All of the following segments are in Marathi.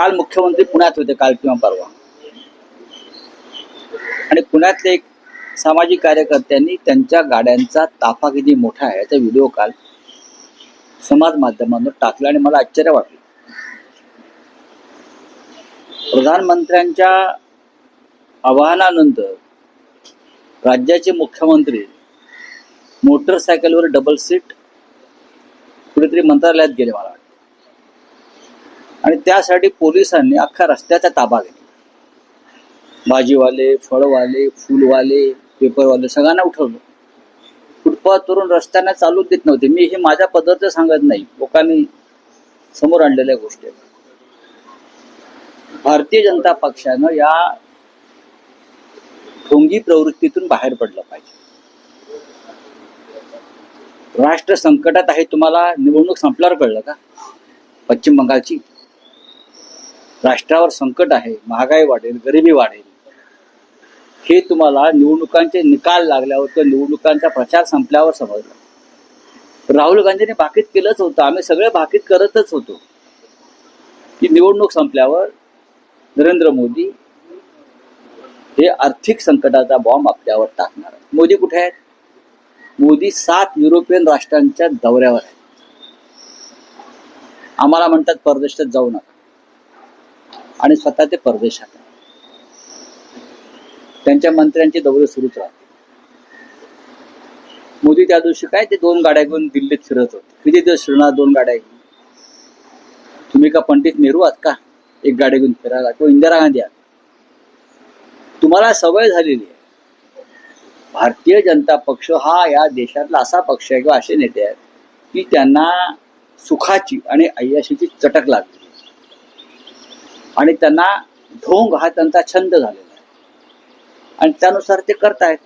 काल मुख्यमंत्री पुण्यात होते, काल किंवा परवा, आणि पुण्यातले एक सामाजिक कार्यकर्त्यांनी त्यांच्या गाड्यांचा ताफा किती मोठा आहे याचा व्हिडिओ काल समाज माध्यमांवर टाकला आणि मला आश्चर्य वाटलं. प्रधानमंत्र्यांच्या आवाहनानंतर राज्याचे मुख्यमंत्री मोटरसायकलवर डबल सीट कुठेतरी मंत्रालयात गेले मला वाटतं, आणि त्यासाठी पोलिसांनी अख्खा रस्त्याचा ताबा घेतला. भाजीवाले, फळवाले, फुलवाले, पेपरवाले सगळ्यांना उठवलं. फुटपाथवरून रस्त्यांना चालूच देत नव्हते. मी हे माझ्या पद्धतीचं सांगत नाही, लोकांनी समोर आणलेल्या गोष्टी आहेत. भारतीय जनता पक्षानं या ढोंगी प्रवृत्तीतून बाहेर पडलं पाहिजे. राष्ट्र संकटात आहे. तुम्हाला निवडणूक संपल्यावर कळलं का? पश्चिम बंगालची राष्ट्रावर संकट आहे, महागाई वाढेल, गरिबी वाढेल, हे तुम्हाला निवडणुकांचे निकाल लागल्यावर किंवा निवडणुकांचा प्रचार संपल्यावर समजलं. राहुल गांधींनी भाकीत केलंच होतं, आम्ही सगळे भाकीत करतच होतो की निवडणूक संपल्यावर नरेंद्र मोदी हे आर्थिक संकटाचा बॉम्ब आपल्यावर टाकणार. मोदी कुठे आहेत? मोदी 7 युरोपियन राष्ट्रांच्या दौऱ्यावर आहेत. आम्हाला म्हणतात परदेशात जाऊ नका, आणि स्वतः ते परदेशात आहेत. त्यांच्या मंत्र्यांचे दौरे सुरूच राहते. मोदी त्या दिवशी काय ते 2 गाड्या घेऊन दिल्लीत फिरत होते. किती दिवस फिरणार 2 गाड्या घेऊन? तुम्ही का पंडित नेहरू आहात का एक गाडी घेऊन फिरायला, किंवा इंदिरा गांधी आहात? तुम्हाला सवय झालेली आहे. भारतीय जनता पक्ष हा या देशातला असा पक्ष आहे किंवा असे नेते आहेत की त्यांना सुखाची आणि अय्याशीची चटक लागली, आणि त्यांना ढोंग हा त्यांचा छंद झालेला आहे, आणि त्यानुसार ते करतायत.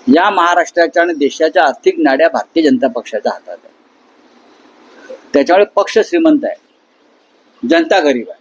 या महाराष्ट्राच्या आणि देशाच्या आर्थिक नाड्या भारतीय जनता पक्षाच्या हातात आहे. त्याच्यामुळे पक्ष श्रीमंत आहे, जनता गरीब आहे.